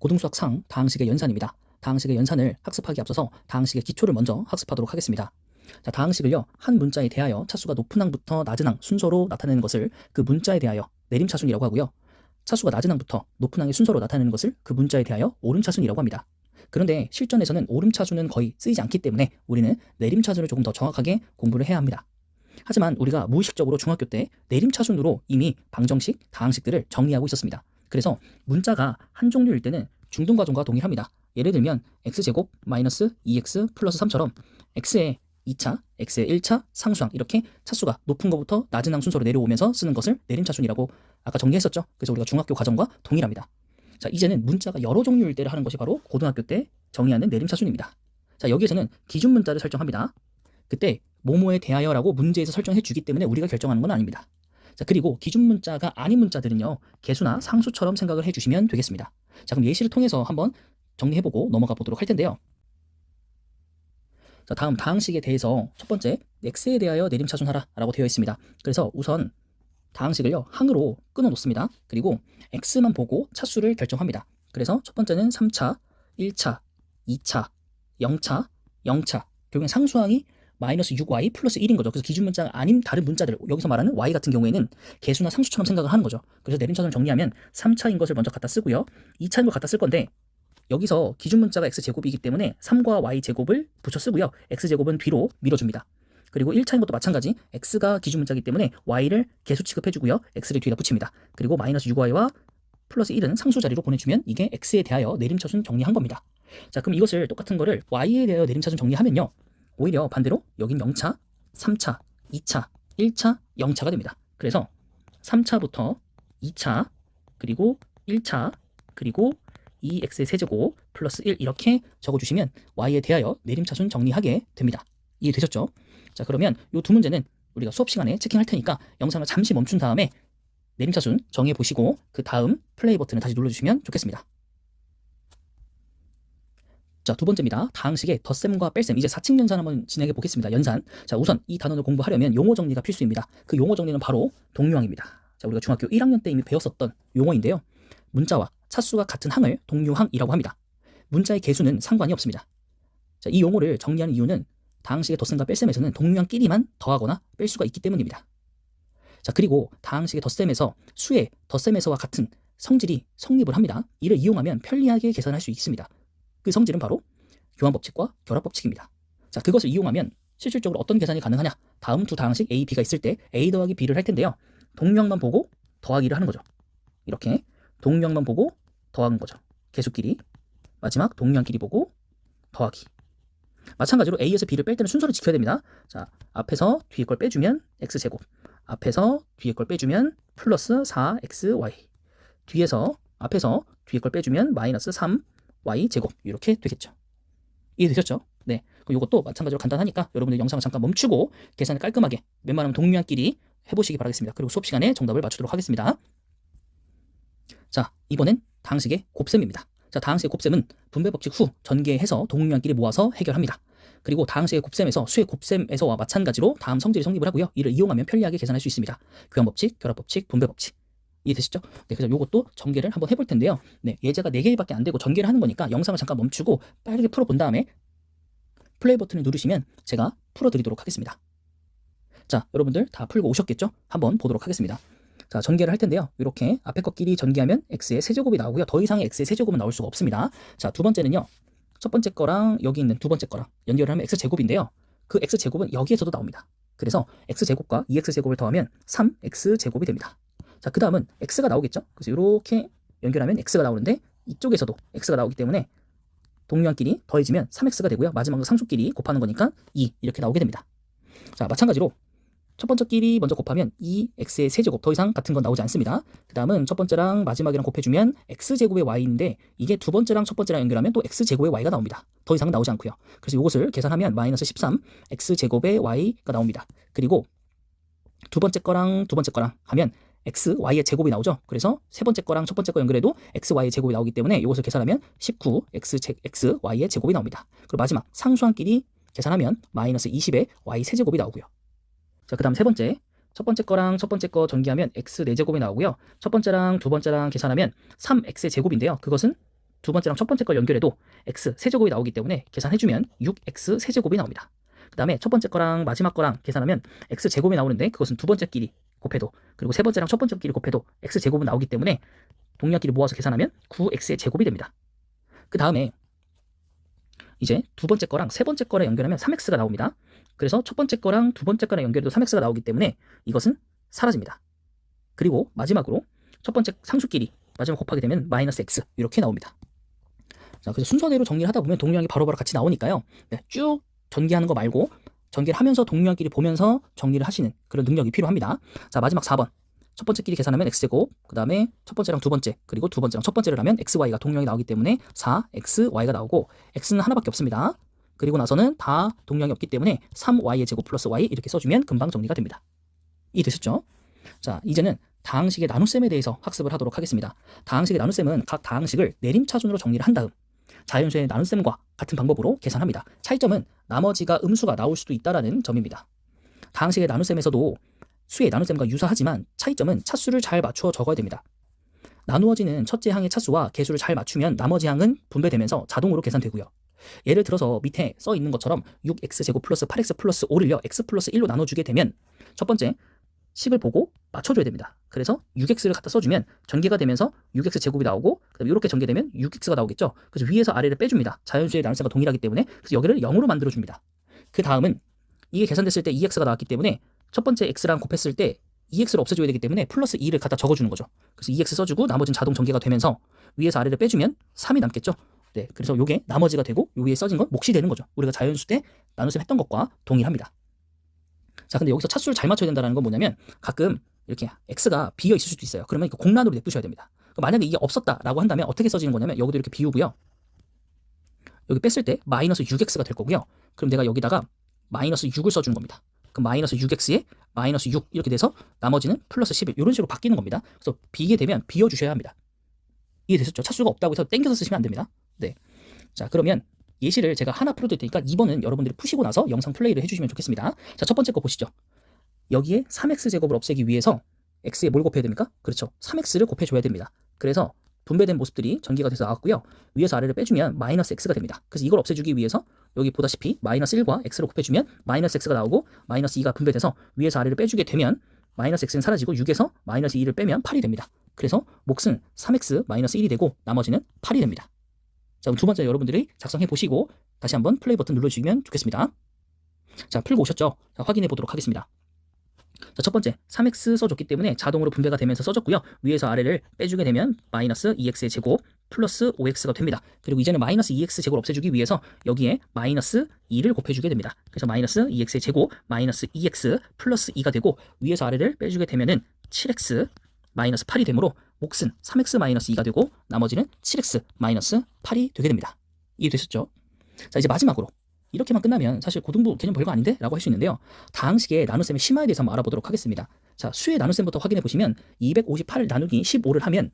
고등수학상 다항식의 연산입니다. 다항식의 연산을 학습하기 앞서서 다항식의 기초를 먼저 학습하도록 하겠습니다. 자, 다항식을요, 한 문자에 대하여 차수가 높은 항부터 낮은 항 순서로 나타내는 것을 그 문자에 대하여 내림차순이라고 하고요. 차수가 낮은 항부터 높은 항의 순서로 나타내는 것을 그 문자에 대하여 오름차순이라고 합니다. 그런데 실전에서는 오름차순은 거의 쓰이지 않기 때문에 우리는 내림차순을 조금 더 정확하게 공부를 해야 합니다. 하지만 우리가 무의식적으로 중학교 때 내림차순으로 이미 방정식, 다항식들을 정리하고 있었습니다. 그래서 문자가 한 종류일 때는 중등과정과 동일합니다. 예를 들면 x제곱 마이너스 2x 플러스 3처럼 x의 2차, x의 1차, 상수항 이렇게 차수가 높은 것부터 낮은 항 순서로 내려오면서 쓰는 것을 내림차순이라고 아까 정리했었죠. 그래서 우리가 중학교 과정과 동일합니다. 자, 이제는 문자가 여러 종류일 때를 하는 것이 바로 고등학교 때 정의하는 내림차순입니다. 자, 여기에서는 기준 문자를 설정합니다. 그때 뭐뭐에 대하여라고 문제에서 설정해 주기 때문에 우리가 결정하는 건 아닙니다. 자, 그리고 기준 문자가 아닌 문자들은요, 개수나 상수처럼 생각을 해주시면 되겠습니다. 자, 그럼 예시를 통해서 한번 정리해보고 넘어가 보도록 할 텐데요. 자, 다음 다항식에 대해서 첫 번째, x에 대하여 내림차순하라 라고 되어 있습니다. 그래서 우선 다항식을요, 항으로 끊어 놓습니다. 그리고 x만 보고 차수를 결정합니다. 그래서 첫 번째는 3차, 1차, 2차, 0차, 0차. 결국엔 상수항이 마이너스 6y 플러스 1인 거죠. 그래서 기준 문자가 아닌 다른 문자들, 여기서 말하는 y 같은 경우에는 개수나 상수처럼 생각을 하는 거죠. 그래서 내림차순을 정리하면 3차인 것을 먼저 갖다 쓰고요. 2차인 걸 갖다 쓸 건데 여기서 기준 문자가 x제곱이기 때문에 3과 y제곱을 붙여 쓰고요. x제곱은 뒤로 밀어줍니다. 그리고 1차인 것도 마찬가지, x가 기준 문자이기 때문에 y를 개수 취급해주고요. x를 뒤에다 붙입니다. 그리고 마이너스 6y와 플러스 1은 상수 자리로 보내주면 이게 x에 대하여 내림차순 정리한 겁니다. 자, 그럼 이것을 똑같은 거를 y에 대하여 내림차순 정리하면요, 오히려 반대로 여긴 0차, 3차, 2차, 1차, 0차가 됩니다. 그래서 3차부터 2차, 그리고 1차, 그리고 2x의 세제곱 플러스 1 이렇게 적어주시면 y에 대하여 내림차순 정리하게 됩니다. 이해되셨죠? 자, 그러면 이 두 문제는 우리가 수업 시간에 체킹할 테니까 영상을 잠시 멈춘 다음에 내림차순 정해보시고 그 다음 플레이 버튼을 다시 눌러주시면 좋겠습니다. 자, 두 번째입니다. 다항식의 덧셈과 뺄셈. 이제 사칙 연산 한번 진행해 보겠습니다. 연산. 자, 우선 이 단원을 공부하려면 용어 정리가 필수입니다. 그 용어 정리는 바로 동류항입니다. 자, 우리가 중학교 1학년 때 이미 배웠었던 용어인데요. 문자와 차수가 같은 항을 동류항이라고 합니다. 문자의 개수는 상관이 없습니다. 자, 이 용어를 정리하는 이유는 다항식의 덧셈과 뺄셈에서는 동류항끼리만 더하거나 뺄 수가 있기 때문입니다. 자, 그리고 다항식의 덧셈에서 수의 덧셈에서와 같은 성질이 성립을 합니다. 이를 이용하면 편리하게 계산할 수 있습니다. 그 성질은 바로 교환법칙과 결합법칙입니다. 자, 그것을 이용하면 실질적으로 어떤 계산이 가능하냐? 다음 두 다항식 A, B가 있을 때 A 더하기 B를 할 텐데요. 동류항만 보고 더하기를 하는 거죠. 이렇게 동류항만 보고 더하는 거죠. 개수끼리. 마지막 동류항끼리 보고 더하기. 마찬가지로 A에서 B를 뺄 때는 순서를 지켜야 됩니다. 자, 앞에서 뒤에 걸 빼주면 X제곱, 앞에서 뒤에 걸 빼주면 플러스 4XY, 앞에서 뒤에 걸 빼주면 마이너스 3Y제곱 이렇게 되겠죠. 이해되셨죠? 네. 그럼 이것도 마찬가지로 간단하니까 여러분들 영상을 잠깐 멈추고 계산을 깔끔하게 웬만하면 동류항끼리 해보시기 바라겠습니다. 그리고 수업 시간에 정답을 맞추도록 하겠습니다. 자, 이번엔 다항식의 곱셈입니다. 자, 다항식의 곱셈은 분배법칙 후 전개해서 동류항끼리 모아서 해결합니다. 그리고 다항식의 곱셈에서 수의 곱셈에서와 마찬가지로 다음 성질이 성립을 하고요. 이를 이용하면 편리하게 계산할 수 있습니다. 교환법칙, 결합법칙, 분배법칙. 이해되시죠? 네, 그래서 이것도 전개를 한번 해볼 텐데요. 네, 예제가 4개밖에 안 되고 전개를 하는 거니까 영상을 잠깐 멈추고 빠르게 풀어본 다음에 플레이 버튼을 누르시면 제가 풀어드리도록 하겠습니다. 자, 여러분들 다 풀고 오셨겠죠? 한번 보도록 하겠습니다. 자, 전개를 할 텐데요. 이렇게 앞에 것끼리 전개하면 x의 세제곱이 나오고요. 더 이상의 x의 세제곱은 나올 수가 없습니다. 자, 두 번째는요. 첫 번째 거랑 여기 있는 두 번째 거랑 연결을 하면 x제곱인데요. 그 x제곱은 여기에서도 나옵니다. 그래서 x제곱과 2x제곱을 더하면 3x제곱이 됩니다. 자, 그 다음은 x가 나오겠죠? 그래서 이렇게 연결하면 x가 나오는데 이쪽에서도 x가 나오기 때문에 동류항끼리 더해지면 3x가 되고요. 마지막으로 상수끼리 곱하는 거니까 2 이렇게 나오게 됩니다. 자, 마찬가지로 첫 번째끼리 먼저 곱하면 2x의 세제곱, 더 이상 같은 건 나오지 않습니다. 그 다음은 첫 번째랑 마지막이랑 곱해주면 x제곱의 y인데 이게 두 번째랑 첫 번째랑 연결하면 또 x제곱의 y가 나옵니다. 더 이상은 나오지 않고요. 그래서 이것을 계산하면 마이너스 13 x제곱의 y가 나옵니다. 그리고 두 번째 거랑 하면 x, y의 제곱이 나오죠. 그래서 세 번째 거랑 첫 번째 거 연결해도 x, y의 제곱이 나오기 때문에 이것을 계산하면 19 x, y의 제곱이 나옵니다. 그리고 마지막 상수항끼리 계산하면 마이너스 20의 y 세제곱이 나오고요. 자, 그 다음 세 번째, 첫 번째 거랑 첫 번째 거 전개하면 x 4제곱이 나오고요. 첫 번째랑 두 번째랑 계산하면 3x의 제곱인데요. 그것은 두 번째랑 첫 번째 걸 연결해도 x 세제곱이 나오기 때문에 계산해주면 6x 세제곱이 나옵니다. 그 다음에 첫 번째 거랑 마지막 거랑 계산하면 x 제곱이 나오는데 그것은 두 번째끼리 곱해도, 그리고 세 번째랑 첫 번째끼리 곱해도 x 제곱은 나오기 때문에 동량끼리 모아서 계산하면 9x의 제곱이 됩니다. 그 다음에 이제 두 번째 거랑 세 번째 거랑 연결하면 3x가 나옵니다. 그래서 첫 번째 거랑 두 번째 거랑 연결해도 3x가 나오기 때문에 이것은 사라집니다. 그리고 마지막으로 첫 번째 상수끼리 마지막 곱하게 되면 마이너스 x 이렇게 나옵니다. 자, 그래서 순서대로 정리를 하다 보면 동량이 바로바로 같이 나오니까요. 네, 쭉 전개하는 거 말고 전개를 하면서 동량끼리 보면서 정리를 하시는 그런 능력이 필요합니다. 자, 마지막 4번. 첫 번째끼리 계산하면 x제곱, 그 다음에 첫 번째랑 두 번째, 그리고 두 번째랑 첫 번째를 하면 xy가 동량이 나오기 때문에 4xy가 나오고 x는 하나밖에 없습니다. 그리고 나서는 다 동량이 없기 때문에 3y의 제곱 플러스 y 이렇게 써주면 금방 정리가 됩니다. 이해되셨죠? 자, 이제는 다항식의 나눗셈에 대해서 학습을 하도록 하겠습니다. 다항식의 나눗셈은 각 다항식을 내림차순으로 정리를 한 다음 자연수의 나눗셈과 같은 방법으로 계산합니다. 차이점은 나머지가 음수가 나올 수도 있다는 점입니다. 다항식의 나눗셈에서도 수의 나눗셈과 유사하지만 차이점은 차수를 잘 맞추어 적어야 됩니다. 나누어지는 첫째 항의 차수와 개수를 잘 맞추면 나머지 항은 분배되면서 자동으로 계산되고요. 예를 들어서 밑에 써 있는 것처럼 6x제곱 플러스 8x 플러스 5를요 x 플러스 1로 나눠주게 되면 첫 번째 식을 보고 맞춰줘야 됩니다. 그래서 6x를 갖다 써주면 전개가 되면서 6x제곱이 나오고 그다음에 이렇게 전개되면 6x가 나오겠죠. 그래서 위에서 아래를 빼줍니다. 자연수의 나눗셈과 동일하기 때문에. 그래서 여기를 0으로 만들어줍니다. 그 다음은 이게 계산됐을 때 2x가 나왔기 때문에 첫 번째 x랑 곱했을 때 2x를 없애줘야 되기 때문에 플러스 2를 갖다 적어주는 거죠. 그래서 2x 써주고 나머지는 자동 전개가 되면서 위에서 아래를 빼주면 3이 남겠죠. 네, 그래서 요게 나머지가 되고 요 위에 써진 건 몫이 되는 거죠. 우리가 자연수 때 나눗셈 했던 것과 동일합니다. 자, 근데 여기서 차수를 잘 맞춰야 된다는 건 뭐냐면 가끔 이렇게 x가 비어 있을 수도 있어요. 그러면 공란으로 내부셔야 됩니다. 만약에 이게 없었다라고 한다면 어떻게 써지는 거냐면 여기도 이렇게 비우고요. 여기 뺐을 때 마이너스 6x가 될 거고요. 그럼 내가 여기다가 마이너스 6을 써주는 겁니다. 그럼 마이너스 6x에 마이너스 6 이렇게 돼서 나머지는 플러스 11 이런 식으로 바뀌는 겁니다. 그래서 비게 되면 비워주셔야 합니다. 이해되셨죠? 차수가 없다고 해서 땡겨서 쓰시면 안 됩니다. 네. 자, 그러면 예시를 제가 하나 풀어드릴 테니까 2번은 여러분들이 푸시고 나서 영상 플레이를 해주시면 좋겠습니다. 자, 첫 번째 거 보시죠. 여기에 3x제곱을 없애기 위해서 x에 뭘 곱해야 됩니까? 그렇죠. 3x를 곱해줘야 됩니다. 그래서 분배된 모습들이 전개가 돼서 나왔고요. 위에서 아래를 빼주면 마이너스 x가 됩니다. 그래서 이걸 없애주기 위해서 여기 보다시피 마이너스 1과 x를 곱해주면 마이너스 x가 나오고 마이너스 2가 분배돼서 위에서 아래를 빼주게 되면 마이너스 x는 사라지고 6에서 마이너스 2를 빼면 8이 됩니다. 그래서 몫은 3x 마이너스 1이 되고 나머지는 8이 됩니다. 자, 그럼 두 번째 여러분들이 작성해 보시고 다시 한번 플레이 버튼 눌러주시면 좋겠습니다. 자, 풀고 오셨죠? 자, 확인해 보도록 하겠습니다. 자, 첫 번째 3x 써줬기 때문에 자동으로 분배가 되면서 써줬고요. 위에서 아래를 빼주게 되면 마이너스 2x의 제곱 플러스 5x가 됩니다. 그리고 이제는 마이너스 2x 제곱을 없애주기 위해서 여기에 마이너스 2를 곱해주게 됩니다. 그래서 마이너스 2x의 제곱 마이너스 2x 플러스 2가 되고 위에서 아래를 빼주게 되면은 7x 마이너스 8이 되므로 몫은 3x 마이너스 2가 되고 나머지는 7x 마이너스 8이 되게 됩니다. 이해되셨죠? 자, 이제 마지막으로 이렇게만 끝나면 사실 고등부 개념 별거 아닌데? 라고 할 수 있는데요. 다항식의 나눗셈의 심화에 대해서 한번 알아보도록 하겠습니다. 자, 수의 나눗셈부터 확인해 보시면 258 나누기 15를 하면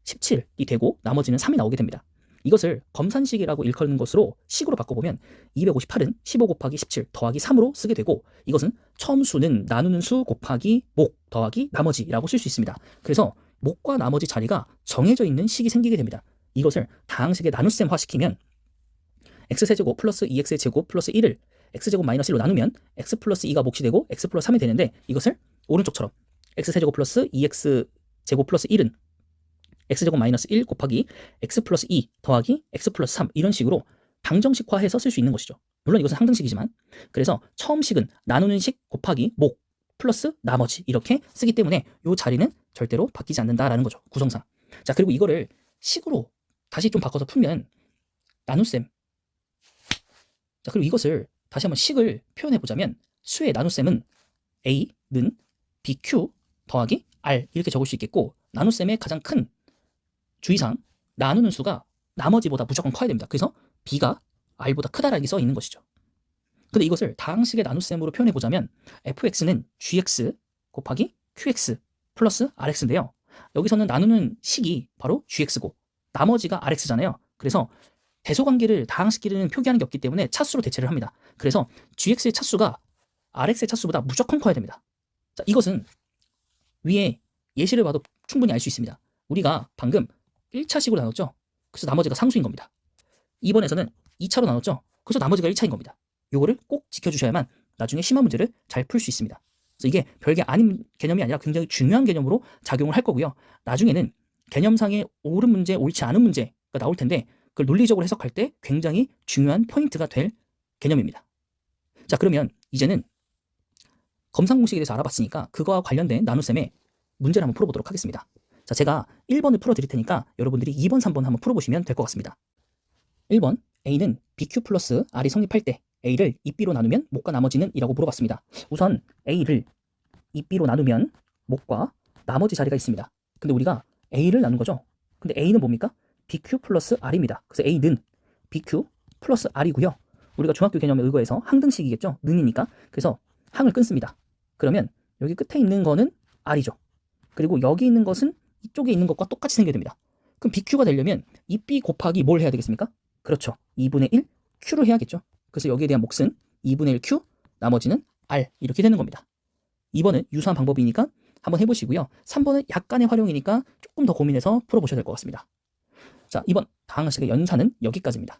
17이 되고 나머지는 3이 나오게 됩니다. 이것을 검산식이라고 일컫는 것으로 식으로 바꿔보면 258은 15 곱하기 17 더하기 3으로 쓰게 되고 이것은 처음수는 나누는 수 곱하기 목 더하기 나머지라고 쓸 수 있습니다. 그래서 목과 나머지 자리가 정해져 있는 식이 생기게 됩니다. 이것을 다항식의 나눗셈화 시키면 x세제곱 플러스 2x제곱 플러스 1을 x제곱 마이너스 1로 나누면 x 플러스 2가 몫이 되고 x 플러스 3이 되는데 이것을 오른쪽처럼 x세제곱 플러스 2x제곱 플러스 1은 x제곱 마이너스 1 곱하기 x 플러스 2 더하기 x 플러스 3 이런 식으로 방정식화해서 쓸 수 있는 것이죠. 물론 이것은 항등식이지만 그래서 처음 식은 나누는 식 곱하기 목 플러스 나머지 이렇게 쓰기 때문에 이 자리는 절대로 바뀌지 않는다라는 거죠. 구성상. 자, 그리고 이거를 식으로 다시 좀 바꿔서 풀면 나눗셈. 자, 그리고 이것을 다시 한번 식을 표현해 보자면 수의 나눗셈은 a는 bq 더하기 r 이렇게 적을 수 있겠고 나눗셈의 가장 큰 주의사항 나누는 수가 나머지보다 무조건 커야 됩니다. 그래서 b가 r보다 크다라고 써 있는 것이죠. 근데 이것을 다항식의 나눗셈으로 표현해 보자면 fx는 gx 곱하기 qx 플러스 rx인데요. 여기서는 나누는 식이 바로 gx고 나머지가 rx잖아요. 그래서 대소관계를 다항식끼리는 표기하는 게 없기 때문에 차수로 대체를 합니다. 그래서 gx의 차수가 rx의 차수보다 무조건 커야 됩니다. 자, 이것은 위에 예시를 봐도 충분히 알 수 있습니다. 우리가 방금 1차식으로 나눴죠? 그래서 나머지가 상수인 겁니다. 2번에서는 2차로 나눴죠. 그래서 나머지가 1차인 겁니다. 요거를 꼭 지켜주셔야만 나중에 심화 문제를 잘 풀 수 있습니다. 그래서 이게 별게 아닌 개념이 아니라 굉장히 중요한 개념으로 작용을 할 거고요. 나중에는 개념상의 옳은 문제, 옳지 않은 문제가 나올 텐데 그걸 논리적으로 해석할 때 굉장히 중요한 포인트가 될 개념입니다. 자, 그러면 이제는 검산 공식에 대해서 알아봤으니까 그거와 관련된 나눗셈의 문제를 한번 풀어보도록 하겠습니다. 자, 제가 1번을 풀어드릴 테니까 여러분들이 2번, 3번 한번 풀어보시면 될 것 같습니다. 1번, A는 BQ 플러스 R이 성립할 때 A를 2B로 나누면 못과 나머지는 이라고 물어봤습니다. 우선 A를 2B로 나누면 못과 나머지 자리가 있습니다. 근데 우리가 A를 나눈 거죠. 근데 A는 뭡니까? BQ 플러스 R입니다. 그래서 A는 BQ 플러스 R이고요. 우리가 중학교 개념에 의거해서 항등식이겠죠. 는이니까. 그래서 항을 끊습니다. 그러면 여기 끝에 있는 거는 R이죠. 그리고 여기 있는 것은 이쪽에 있는 것과 똑같이 생겨야 됩니다. 그럼 BQ가 되려면 2B 곱하기 뭘 해야 되겠습니까? 그렇죠. 2분의 1 Q를 해야겠죠. 그래서 여기에 대한 몫은 2분의 1 Q, 나머지는 R 이렇게 되는 겁니다. 2번은 유사한 방법이니까 한번 해보시고요. 3번은 약간의 활용이니까 조금 더 고민해서 풀어보셔야 될 것 같습니다. 자, 2번 다항식의 연산은 여기까지입니다.